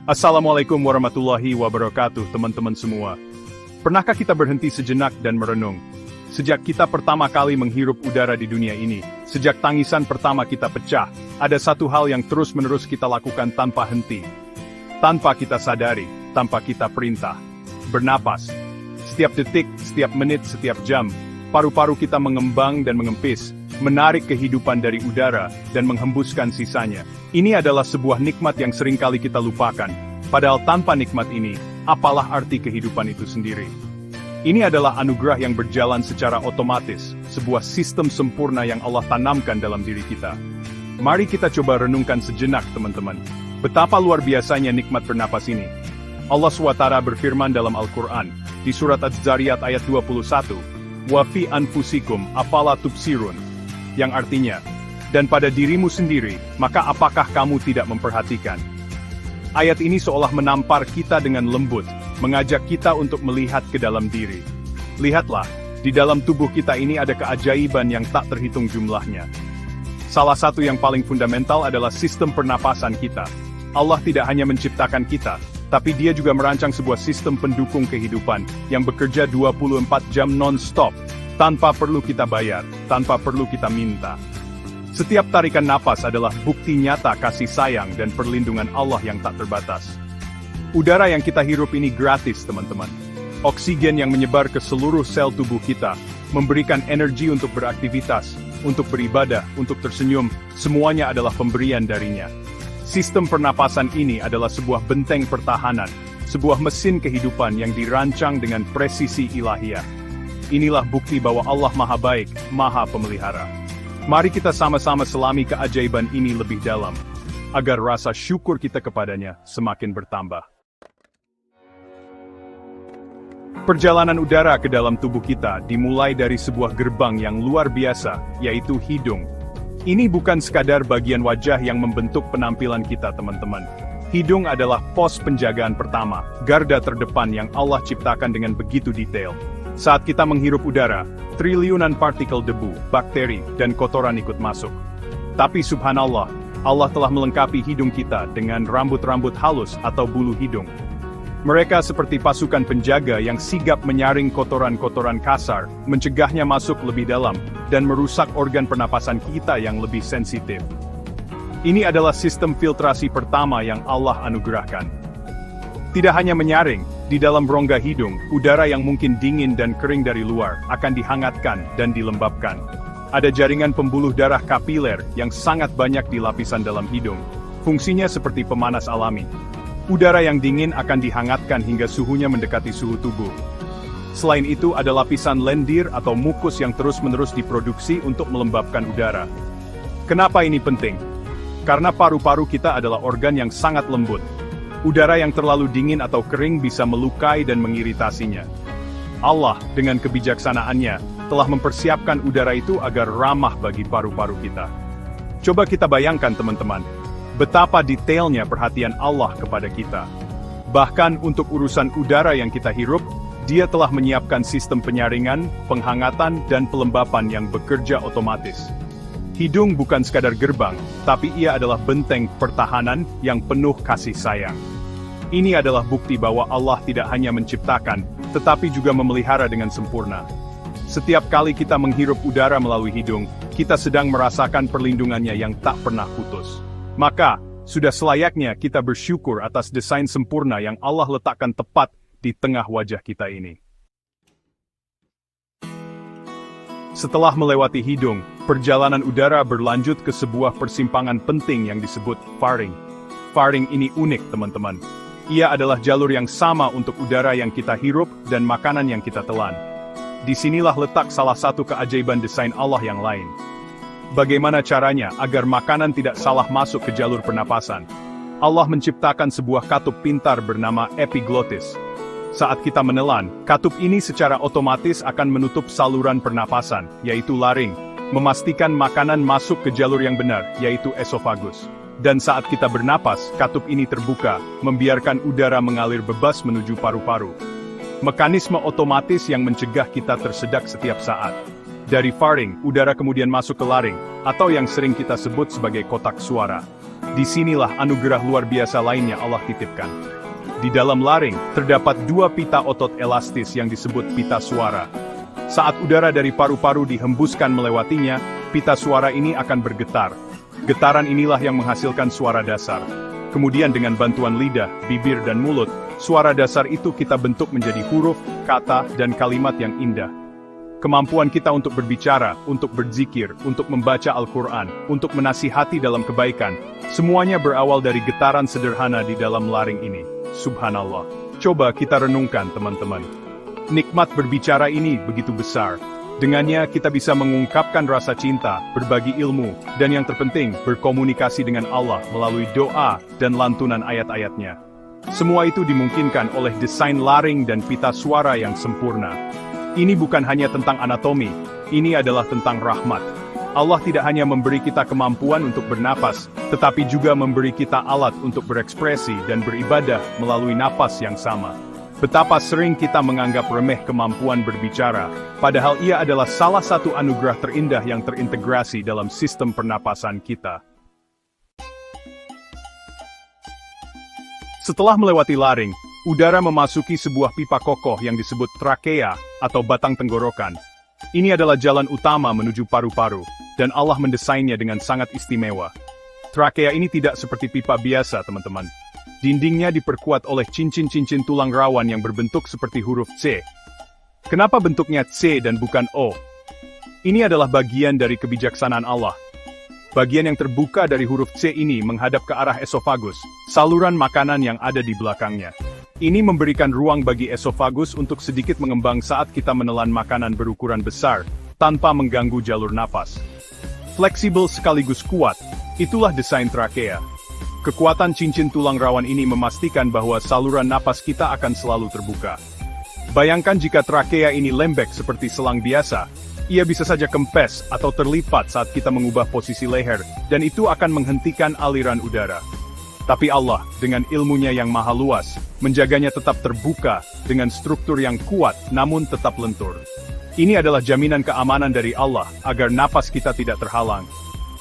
Assalamualaikum warahmatullahi wabarakatuh, teman-teman semua. Pernahkah kita berhenti sejenak dan merenung? Sejak kita pertama kali menghirup udara di dunia ini, sejak tangisan pertama kita pecah, ada satu hal yang terus-menerus kita lakukan tanpa henti. Tanpa kita sadari, tanpa kita perintah. Bernapas. Setiap detik, setiap menit, setiap jam, paru-paru kita mengembang dan mengempis, menarik kehidupan dari udara, dan menghembuskan sisanya. Ini adalah sebuah nikmat yang seringkali kita lupakan. Padahal tanpa nikmat ini, apalah arti kehidupan itu sendiri? Ini adalah anugerah yang berjalan secara otomatis, sebuah sistem sempurna yang Allah tanamkan dalam diri kita. Mari kita coba renungkan sejenak, teman-teman. Betapa luar biasanya nikmat bernapas ini. Allah SWT berfirman dalam Al-Quran, di surat Az-Zariyat ayat 21, "Wa fi anfusikum afala tubsirun," yang artinya, dan pada dirimu sendiri, maka apakah kamu tidak memperhatikan? Ayat ini seolah menampar kita dengan lembut, mengajak kita untuk melihat ke dalam diri. Lihatlah, di dalam tubuh kita ini ada keajaiban yang tak terhitung jumlahnya. Salah satu yang paling fundamental adalah sistem pernapasan kita. Allah tidak hanya menciptakan kita, tapi Dia juga merancang sebuah sistem pendukung kehidupan yang bekerja 24 jam non-stop, tanpa perlu kita bayar, tanpa perlu kita minta. Setiap tarikan napas adalah bukti nyata kasih sayang dan perlindungan Allah yang tak terbatas. Udara yang kita hirup ini gratis, teman-teman. Oksigen yang menyebar ke seluruh sel tubuh kita, memberikan energi untuk beraktivitas, untuk beribadah, untuk tersenyum, semuanya adalah pemberian darinya. Sistem pernapasan ini adalah sebuah benteng pertahanan, sebuah mesin kehidupan yang dirancang dengan presisi ilahiyah. Inilah bukti bahwa Allah Maha Baik, Maha Pemelihara. Mari kita sama-sama selami keajaiban ini lebih dalam, agar rasa syukur kita kepadanya semakin bertambah. Perjalanan udara ke dalam tubuh kita dimulai dari sebuah gerbang yang luar biasa, yaitu hidung. Ini bukan sekadar bagian wajah yang membentuk penampilan kita, teman-teman. Hidung adalah pos penjagaan pertama, garda terdepan yang Allah ciptakan dengan begitu detail. Saat kita menghirup udara, triliunan partikel debu, bakteri, dan kotoran ikut masuk. Tapi subhanallah, Allah telah melengkapi hidung kita dengan rambut-rambut halus atau bulu hidung. Mereka seperti pasukan penjaga yang sigap menyaring kotoran-kotoran kasar, mencegahnya masuk lebih dalam, dan merusak organ pernapasan kita yang lebih sensitif. Ini adalah sistem filtrasi pertama yang Allah anugerahkan. Tidak hanya menyaring, di dalam rongga hidung, udara yang mungkin dingin dan kering dari luar akan dihangatkan dan dilembabkan. Ada jaringan pembuluh darah kapiler yang sangat banyak di lapisan dalam hidung. Fungsinya seperti pemanas alami. Udara yang dingin akan dihangatkan hingga suhunya mendekati suhu tubuh. Selain itu ada lapisan lendir atau mukus yang terus-menerus diproduksi untuk melembabkan udara. Kenapa ini penting? Karena paru-paru kita adalah organ yang sangat lembut. Udara yang terlalu dingin atau kering bisa melukai dan mengiritasinya. Allah, dengan kebijaksanaannya, telah mempersiapkan udara itu agar ramah bagi paru-paru kita. Coba kita bayangkan, teman-teman, betapa detailnya perhatian Allah kepada kita. Bahkan untuk urusan udara yang kita hirup, Dia telah menyiapkan sistem penyaringan, penghangatan, dan pelembapan yang bekerja otomatis. Hidung bukan sekadar gerbang, tapi ia adalah benteng pertahanan yang penuh kasih sayang. Ini adalah bukti bahwa Allah tidak hanya menciptakan, tetapi juga memelihara dengan sempurna. Setiap kali kita menghirup udara melalui hidung, kita sedang merasakan perlindungannya yang tak pernah putus. Maka, sudah selayaknya kita bersyukur atas desain sempurna yang Allah letakkan tepat di tengah wajah kita ini. Setelah melewati hidung, perjalanan udara berlanjut ke sebuah persimpangan penting yang disebut faring. Faring ini unik, teman-teman. Ia adalah jalur yang sama untuk udara yang kita hirup dan makanan yang kita telan. Disinilah letak salah satu keajaiban desain Allah yang lain. Bagaimana caranya agar makanan tidak salah masuk ke jalur pernapasan? Allah menciptakan sebuah katup pintar bernama epiglottis. Saat kita menelan, katup ini secara otomatis akan menutup saluran pernapasan, yaitu laring, memastikan makanan masuk ke jalur yang benar, yaitu esofagus. Dan saat kita bernapas, katup ini terbuka, membiarkan udara mengalir bebas menuju paru-paru. Mekanisme otomatis yang mencegah kita tersedak setiap saat. Dari faring, udara kemudian masuk ke laring, atau yang sering kita sebut sebagai kotak suara. Disinilah anugerah luar biasa lainnya Allah titipkan. Di dalam laring, terdapat dua pita otot elastis yang disebut pita suara. Saat udara dari paru-paru dihembuskan melewatinya, pita suara ini akan bergetar. Getaran inilah yang menghasilkan suara dasar. Kemudian dengan bantuan lidah, bibir dan mulut, suara dasar itu kita bentuk menjadi huruf, kata, dan kalimat yang indah. Kemampuan kita untuk berbicara, untuk berzikir, untuk membaca Al-Quran, untuk menasihati dalam kebaikan, semuanya berawal dari getaran sederhana di dalam laring ini. Subhanallah. Coba kita renungkan teman-teman. Nikmat berbicara ini begitu besar. Dengannya kita bisa mengungkapkan rasa cinta, berbagi ilmu, dan yang terpenting, berkomunikasi dengan Allah melalui doa dan lantunan ayat-ayatnya. Semua itu dimungkinkan oleh desain laring dan pita suara yang sempurna. Ini bukan hanya tentang anatomi, ini adalah tentang rahmat. Allah tidak hanya memberi kita kemampuan untuk bernapas, tetapi juga memberi kita alat untuk berekspresi dan beribadah melalui napas yang sama. Betapa sering kita menganggap remeh kemampuan berbicara, padahal ia adalah salah satu anugerah terindah yang terintegrasi dalam sistem pernapasan kita. Setelah melewati laring, udara memasuki sebuah pipa kokoh yang disebut trakea atau batang tenggorokan. Ini adalah jalan utama menuju paru-paru, dan Allah mendesainnya dengan sangat istimewa. Trakea ini tidak seperti pipa biasa, teman-teman. Dindingnya diperkuat oleh cincin-cincin tulang rawan yang berbentuk seperti huruf C. Kenapa bentuknya C dan bukan O? Ini adalah bagian dari kebijaksanaan Allah. Bagian yang terbuka dari huruf C ini menghadap ke arah esofagus, saluran makanan yang ada di belakangnya. Ini memberikan ruang bagi esofagus untuk sedikit mengembang saat kita menelan makanan berukuran besar, tanpa mengganggu jalur napas. Fleksibel sekaligus kuat, itulah desain trakea. Kekuatan cincin tulang rawan ini memastikan bahwa saluran napas kita akan selalu terbuka. Bayangkan jika trakea ini lembek seperti selang biasa, ia bisa saja kempes atau terlipat saat kita mengubah posisi leher, dan itu akan menghentikan aliran udara. Tapi Allah, dengan ilmunya yang maha luas, menjaganya tetap terbuka, dengan struktur yang kuat namun tetap lentur. Ini adalah jaminan keamanan dari Allah, agar napas kita tidak terhalang.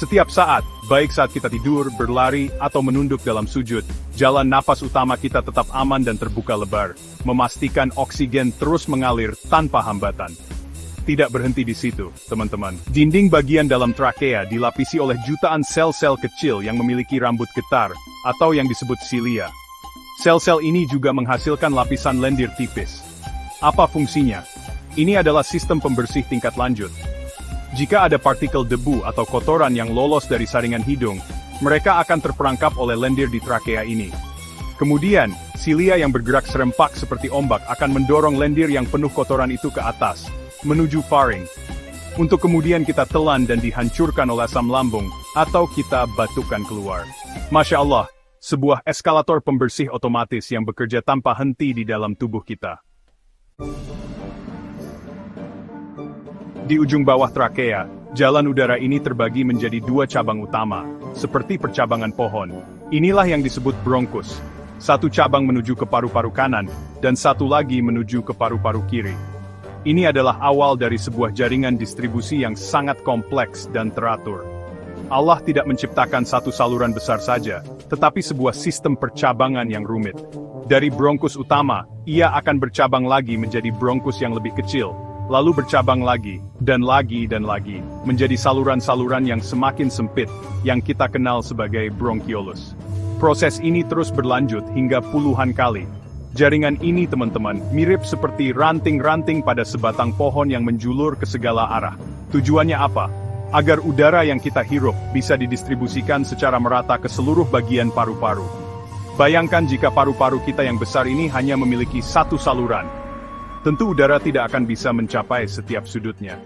Setiap saat, baik saat kita tidur, berlari, atau menunduk dalam sujud, jalan napas utama kita tetap aman dan terbuka lebar, memastikan oksigen terus mengalir tanpa hambatan. Tidak berhenti di situ, teman-teman. Dinding bagian dalam trakea dilapisi oleh jutaan sel-sel kecil yang memiliki rambut getar, atau yang disebut silia. Sel-sel ini juga menghasilkan lapisan lendir tipis. Apa fungsinya? Ini adalah sistem pembersih tingkat lanjut. Jika ada partikel debu atau kotoran yang lolos dari saringan hidung, mereka akan terperangkap oleh lendir di trakea ini. Kemudian, silia yang bergerak serempak seperti ombak akan mendorong lendir yang penuh kotoran itu ke atas, menuju faring. Untuk kemudian kita telan dan dihancurkan oleh asam lambung, atau kita batukan keluar. Masya Allah, sebuah eskalator pembersih otomatis yang bekerja tanpa henti di dalam tubuh kita. Di ujung bawah trakea, jalan udara ini terbagi menjadi dua cabang utama, seperti percabangan pohon. Inilah yang disebut bronkus. Satu cabang menuju ke paru-paru kanan, dan satu lagi menuju ke paru-paru kiri. Ini adalah awal dari sebuah jaringan distribusi yang sangat kompleks dan teratur. Allah tidak menciptakan satu saluran besar saja, tetapi sebuah sistem percabangan yang rumit. Dari bronkus utama, ia akan bercabang lagi menjadi bronkus yang lebih kecil, lalu bercabang lagi, dan lagi, menjadi saluran-saluran yang semakin sempit, yang kita kenal sebagai bronkiolus. Proses ini terus berlanjut hingga puluhan kali. Jaringan ini, teman-teman, mirip seperti ranting-ranting pada sebatang pohon yang menjulur ke segala arah. Tujuannya apa? Agar udara yang kita hirup bisa didistribusikan secara merata ke seluruh bagian paru-paru. Bayangkan jika paru-paru kita yang besar ini hanya memiliki satu saluran. Tentu udara tidak akan bisa mencapai setiap sudutnya.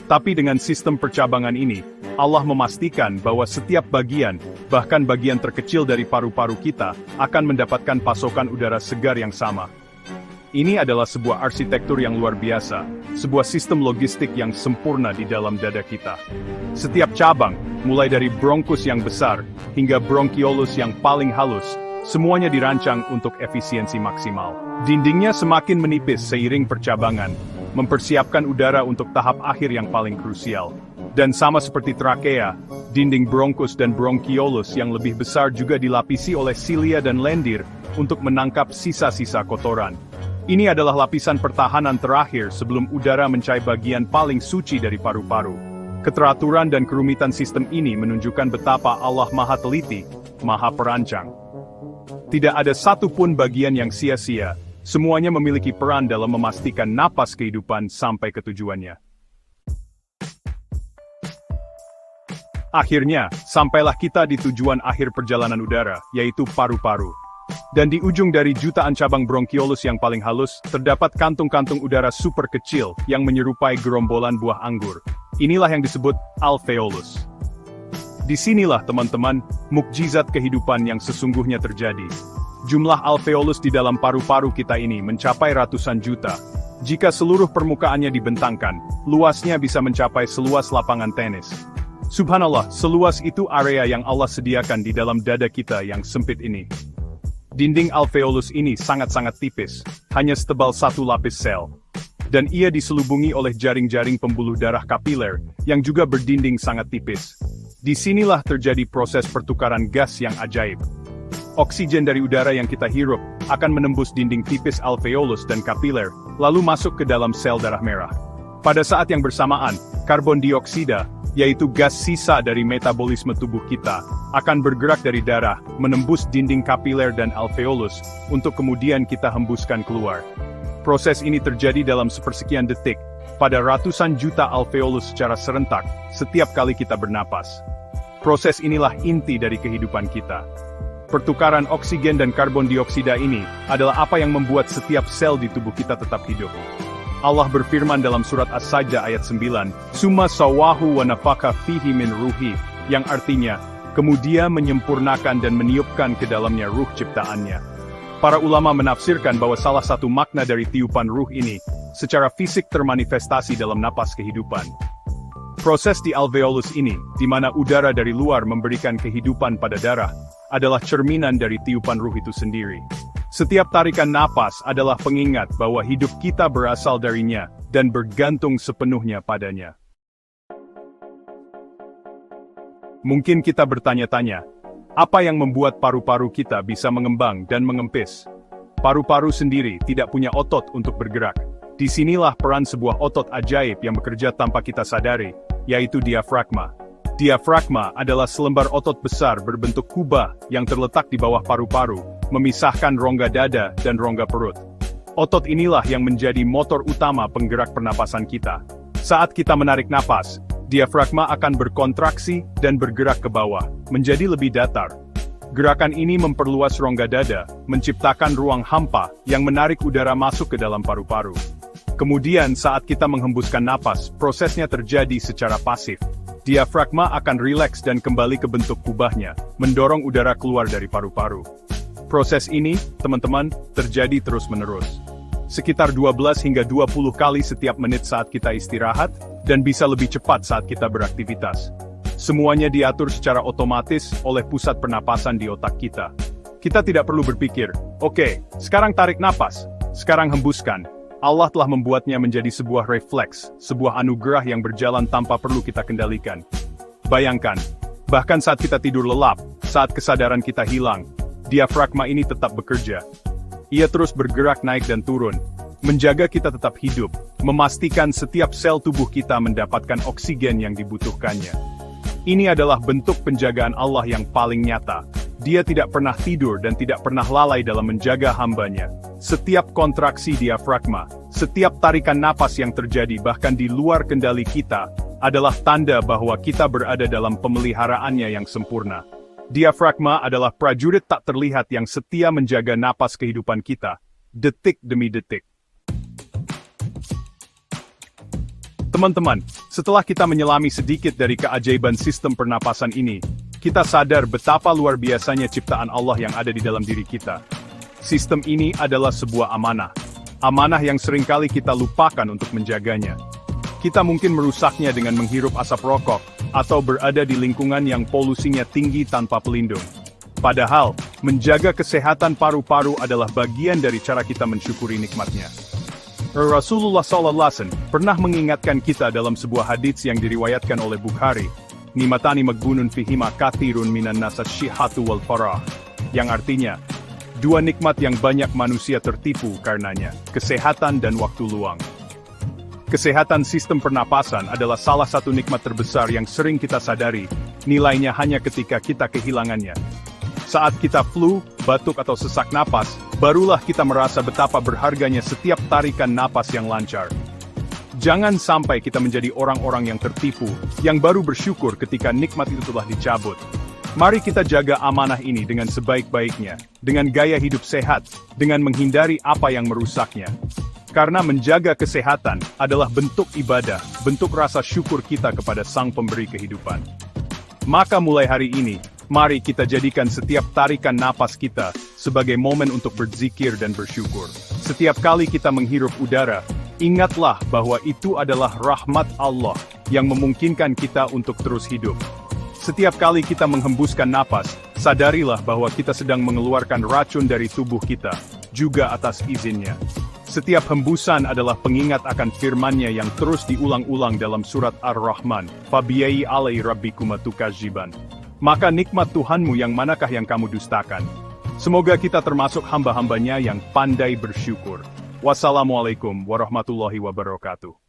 Tapi dengan sistem percabangan ini, Allah memastikan bahwa setiap bagian, bahkan bagian terkecil dari paru-paru kita, akan mendapatkan pasokan udara segar yang sama. Ini adalah sebuah arsitektur yang luar biasa, sebuah sistem logistik yang sempurna di dalam dada kita. Setiap cabang, mulai dari bronkus yang besar, hingga bronkiolus yang paling halus, semuanya dirancang untuk efisiensi maksimal. Dindingnya semakin menipis seiring percabangan, mempersiapkan udara untuk tahap akhir yang paling krusial. Dan sama seperti trakea, dinding bronkus dan bronkiolus yang lebih besar juga dilapisi oleh silia dan lendir untuk menangkap sisa-sisa kotoran. Ini adalah lapisan pertahanan terakhir sebelum udara mencapai bagian paling suci dari paru-paru. Keteraturan dan kerumitan sistem ini menunjukkan betapa Allah Maha Teliti, Maha Perancang. Tidak ada satupun bagian yang sia-sia, semuanya memiliki peran dalam memastikan napas kehidupan sampai ke tujuannya. Akhirnya, sampailah kita di tujuan akhir perjalanan udara, yaitu paru-paru. Dan di ujung dari jutaan cabang bronkiolus yang paling halus, terdapat kantung-kantung udara super kecil yang menyerupai gerombolan buah anggur. Inilah yang disebut alveolus. Disinilah teman-teman, mukjizat kehidupan yang sesungguhnya terjadi. Jumlah alveolus di dalam paru-paru kita ini mencapai ratusan juta. Jika seluruh permukaannya dibentangkan, luasnya bisa mencapai seluas lapangan tenis. Subhanallah, seluas itu area yang Allah sediakan di dalam dada kita yang sempit ini. Dinding alveolus ini sangat-sangat tipis, hanya setebal satu lapis sel. Dan ia diselubungi oleh jaring-jaring pembuluh darah kapiler, yang juga berdinding sangat tipis. Disinilah terjadi proses pertukaran gas yang ajaib. Oksigen dari udara yang kita hirup, akan menembus dinding tipis alveolus dan kapiler, lalu masuk ke dalam sel darah merah. Pada saat yang bersamaan, karbon dioksida, yaitu gas sisa dari metabolisme tubuh kita, akan bergerak dari darah, menembus dinding kapiler dan alveolus, untuk kemudian kita hembuskan keluar. Proses ini terjadi dalam sepersekian detik, pada ratusan juta alveolus secara serentak, setiap kali kita bernapas. Proses inilah inti dari kehidupan kita. Pertukaran oksigen dan karbon dioksida ini, adalah apa yang membuat setiap sel di tubuh kita tetap hidup. Allah berfirman dalam surat As-Sajdah ayat 9, Summa sawahu wa nafakha fihi min ruhi, yang artinya, kemudian menyempurnakan dan meniupkan ke dalamnya ruh ciptaannya. Para ulama menafsirkan bahwa salah satu makna dari tiupan ruh ini, secara fisik termanifestasi dalam napas kehidupan. Proses di alveolus ini, di mana udara dari luar memberikan kehidupan pada darah, adalah cerminan dari tiupan ruh itu sendiri. Setiap tarikan napas adalah pengingat bahwa hidup kita berasal darinya, dan bergantung sepenuhnya padanya. Mungkin kita bertanya-tanya, apa yang membuat paru-paru kita bisa mengembang dan mengempis? Paru-paru sendiri tidak punya otot untuk bergerak. Disinilah peran sebuah otot ajaib yang bekerja tanpa kita sadari, yaitu diafragma. Diafragma adalah selembar otot besar berbentuk kubah yang terletak di bawah paru-paru, memisahkan rongga dada dan rongga perut. Otot inilah yang menjadi motor utama penggerak pernapasan kita. Saat kita menarik napas, diafragma akan berkontraksi dan bergerak ke bawah, menjadi lebih datar. Gerakan ini memperluas rongga dada, menciptakan ruang hampa yang menarik udara masuk ke dalam paru-paru. Kemudian saat kita menghembuskan napas, prosesnya terjadi secara pasif. Diafragma akan rileks dan kembali ke bentuk kubahnya, mendorong udara keluar dari paru-paru. Proses ini, teman-teman, terjadi terus-menerus. Sekitar 12 hingga 20 kali setiap menit saat kita istirahat, dan bisa lebih cepat saat kita beraktivitas. Semuanya diatur secara otomatis oleh pusat pernapasan di otak kita. Kita tidak perlu berpikir, oke, sekarang tarik napas, sekarang hembuskan. Allah telah membuatnya menjadi sebuah refleks, sebuah anugerah yang berjalan tanpa perlu kita kendalikan. Bayangkan, bahkan saat kita tidur lelap, saat kesadaran kita hilang, diafragma ini tetap bekerja. Ia terus bergerak naik dan turun, menjaga kita tetap hidup, memastikan setiap sel tubuh kita mendapatkan oksigen yang dibutuhkannya. Ini adalah bentuk penjagaan Allah yang paling nyata. Dia tidak pernah tidur dan tidak pernah lalai dalam menjaga hambanya. Setiap kontraksi diafragma, setiap tarikan napas yang terjadi bahkan di luar kendali kita, adalah tanda bahwa kita berada dalam pemeliharaannya yang sempurna. Diafragma adalah prajurit tak terlihat yang setia menjaga napas kehidupan kita, detik demi detik. Teman-teman, setelah kita menyelami sedikit dari keajaiban sistem pernapasan ini, kita sadar betapa luar biasanya ciptaan Allah yang ada di dalam diri kita. Sistem ini adalah sebuah amanah. Amanah yang seringkali kita lupakan untuk menjaganya. Kita mungkin merusaknya dengan menghirup asap rokok, atau berada di lingkungan yang polusinya tinggi tanpa pelindung. Padahal, menjaga kesehatan paru-paru adalah bagian dari cara kita mensyukuri nikmatnya. Rasulullah SAW pernah mengingatkan kita dalam sebuah hadits yang diriwayatkan oleh Bukhari, "Nimatani magbunun fihima kathirun minan nasa syihatu wal farah," yang artinya, dua nikmat yang banyak manusia tertipu karenanya, kesehatan dan waktu luang. Kesehatan sistem pernapasan adalah salah satu nikmat terbesar yang sering kita sadari, nilainya hanya ketika kita kehilangannya. Saat kita flu, batuk atau sesak napas, barulah kita merasa betapa berharganya setiap tarikan napas yang lancar. Jangan sampai kita menjadi orang-orang yang tertipu, yang baru bersyukur ketika nikmat itu telah dicabut. Mari kita jaga amanah ini dengan sebaik-baiknya, dengan gaya hidup sehat, dengan menghindari apa yang merusaknya. Karena menjaga kesehatan adalah bentuk ibadah, bentuk rasa syukur kita kepada Sang Pemberi kehidupan. Maka mulai hari ini, mari kita jadikan setiap tarikan napas kita sebagai momen untuk berzikir dan bersyukur. Setiap kali kita menghirup udara, ingatlah bahwa itu adalah rahmat Allah yang memungkinkan kita untuk terus hidup. Setiap kali kita menghembuskan napas, sadarilah bahwa kita sedang mengeluarkan racun dari tubuh kita, juga atas izinnya. Setiap hembusan adalah pengingat akan firman-Nya yang terus diulang-ulang dalam surat Ar-Rahman, "Fabiayyi alai rabbikuma tukadziban." Maka nikmat Tuhanmu yang manakah yang kamu dustakan? Semoga kita termasuk hamba-hambanya yang pandai bersyukur. Wassalamualaikum warahmatullahi wabarakatuh.